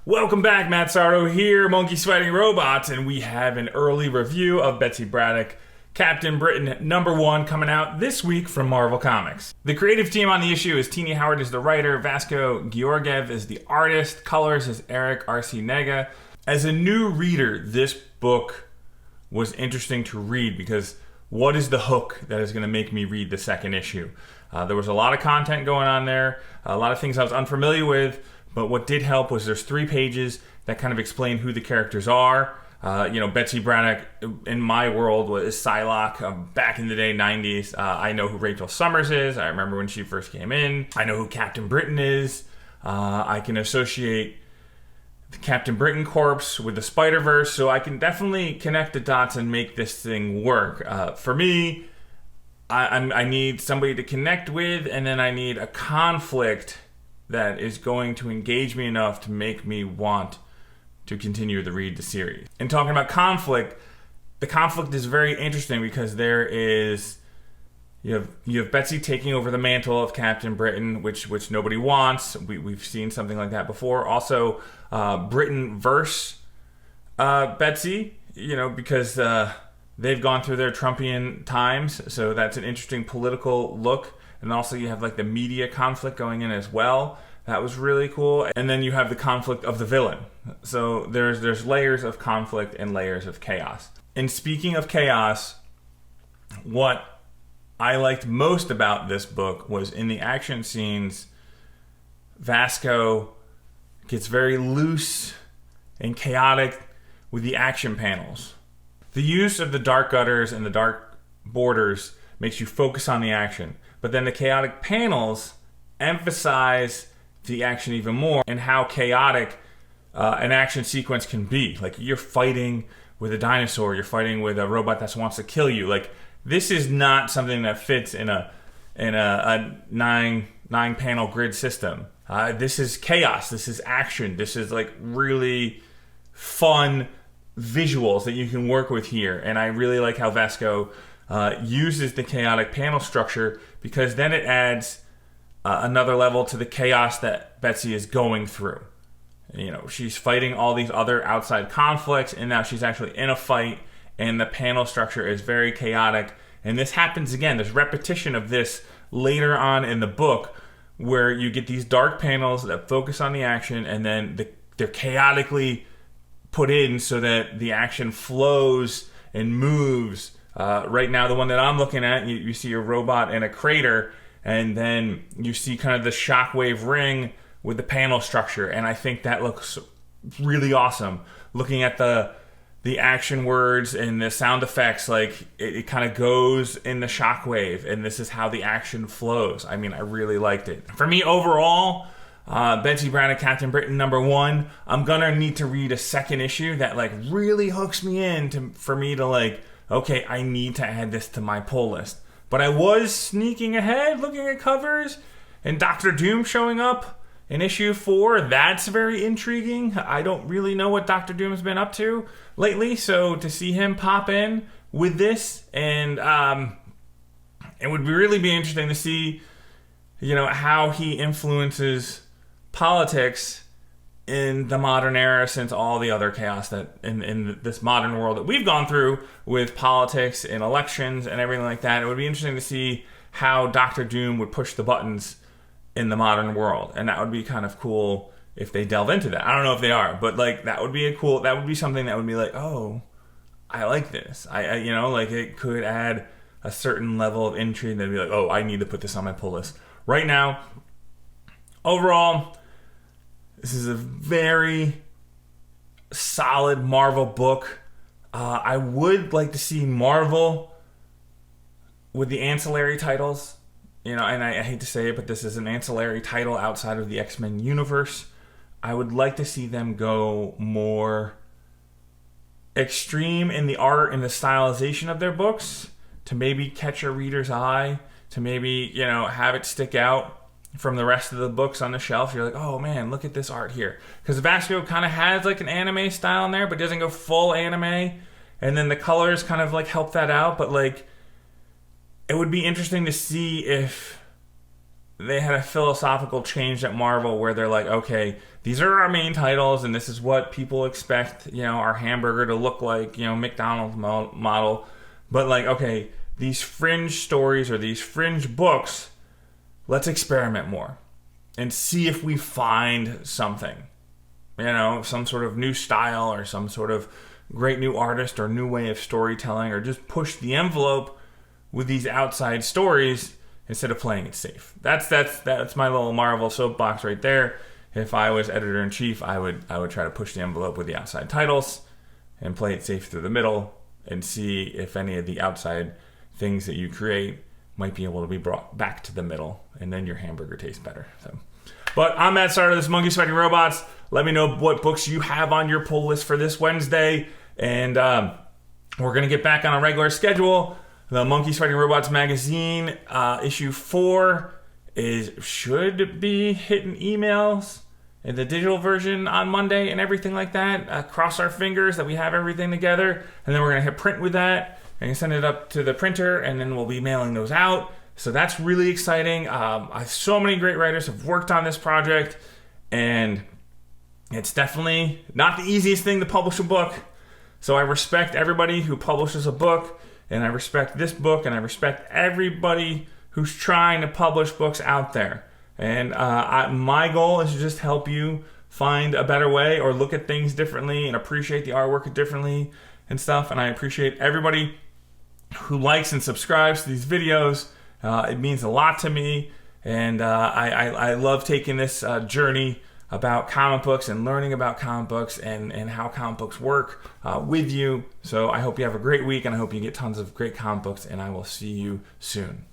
Welcome back, Matt Sardo here, Monkeys Fighting Robots, and we have an early review of Betsy Braddock, Captain Britain #1, coming out this week from Marvel Comics. The creative team on the issue is Tini Howard is the writer, Vasco Giorgiev is the artist, colors is Erik Arciniega. As a new reader, this book was interesting to read because what is the hook that is going to make me read the second issue? There was a lot of content going on there, a lot of things I was unfamiliar with, but what did help was there's 3 pages that kind of explain who the characters are. Betsy Braddock, in my world, was Psylocke back in the day, 90s. I know who Rachel Summers is. I remember when she first came in. I know who Captain Britain is. I can associate the Captain Britain corpse with the Spider-Verse, so I can definitely connect the dots and make this thing work. For me, I need somebody to connect with, and then I need a conflict that is going to engage me enough to make me want to continue to read the series. And talking about conflict, the conflict is very interesting because there is you have Betsy taking over the mantle of Captain Britain, which nobody wants. We've seen something like that before. Also, Britain versus Betsy, because they've gone through their Trumpian times, so that's an interesting political look. And also you have like the media conflict going in as well. That was really cool. And then you have the conflict of the villain. So there's layers of conflict and layers of chaos. And speaking of chaos, what I liked most about this book was in the action scenes, Vasco gets very loose and chaotic with the action panels. The use of the dark gutters and the dark borders makes you focus on the action. But then the chaotic panels emphasize the action even more and how chaotic an action sequence can be. Like, you're fighting with a dinosaur, you're fighting with a robot that wants to kill you. Like, this is not something that fits in a nine panel grid system. This is chaos. This is action. This is like really fun visuals that you can work with here. And I really like how Vasco uses the chaotic panel structure, because then it adds another level to the chaos that Betsy is going through. She's fighting all these other outside conflicts, and now she's actually in a fight, and the panel structure is very chaotic. And this happens again. There's repetition of this later on in the book, where you get these dark panels that focus on the action, and then they're chaotically put in so that the action flows and moves. Right now, the one that I'm looking at, you see a robot in a crater, and then you see kind of the shockwave ring with the panel structure, and I think that looks really awesome. Looking at the action words and the sound effects, like it kind of goes in the shockwave, and this is how the action flows. I mean, I really liked it. For me, overall, Betsy Braddock, Captain Britain #1. I'm gonna need to read a second issue that like really hooks me in for me to like, okay, I need to add this to my pull list. But I was sneaking ahead, looking at covers, and Dr. Doom showing up in issue 4. That's very intriguing. I don't really know what Dr. Doom's been up to lately, so to see him pop in with this, and it would really be interesting to see, how he influences politics in the modern era, since all the other chaos that in this modern world that we've gone through with politics and elections and everything like that. It would be interesting to see how Dr. Doom would push the buttons in the modern world, and that would be kind of cool if they delve into that. I don't know if they are, but like that would be something that would be like, oh, I like this. It could add a certain level of intrigue that'd be like, oh, I need to put this on my pull list right now. Overall, this is a very solid Marvel book. I would like to see Marvel with the ancillary titles. And I hate to say it, but this is an ancillary title outside of the X-Men universe. I would like to see them go more extreme in the art and the stylization of their books, to maybe catch a reader's eye, to maybe, have it stick out from the rest of the books on the shelf. You're like, oh man, look at this art here. Because Vasco kind of has like an anime style in there, but doesn't go full anime. And then the colors kind of like help that out. But like, it would be interesting to see if they had a philosophical change at Marvel where they're like, okay, these are our main titles and this is what people expect, our hamburger to look like, McDonald's model. But like, okay, these fringe stories or these fringe books, let's experiment more and see if we find something, some sort of new style or some sort of great new artist or new way of storytelling, or just push the envelope with these outside stories instead of playing it safe. That's my little Marvel soapbox right there. If I was editor-in-chief, I would try to push the envelope with the outside titles and play it safe through the middle and see if any of the outside things that you create might be able to be brought back to the middle, and then your hamburger tastes better. But I'm Matt Starter, this is Monkeys Fighting Robots. Let me know what books you have on your pull list for this Wednesday, and we're going to get back on a regular schedule. The Monkeys Fighting Robots magazine, issue 4, should be hitting emails in the digital version on Monday and everything like that. Cross our fingers that we have everything together, and then we're going to hit print with that and send it up to the printer, and then we'll be mailing those out. So that's really exciting. So many great writers have worked on this project, and it's definitely not the easiest thing to publish a book. So I respect everybody who publishes a book, and I respect this book, and I respect everybody who's trying to publish books out there. And my goal is to just help you find a better way or look at things differently and appreciate the artwork differently and stuff. And I appreciate everybody who likes and subscribes to these videos. It means a lot to me, and I love taking this journey about comic books and learning about comic books and how comic books work with you. So I hope you have a great week, and I hope you get tons of great comic books, and I will see you soon.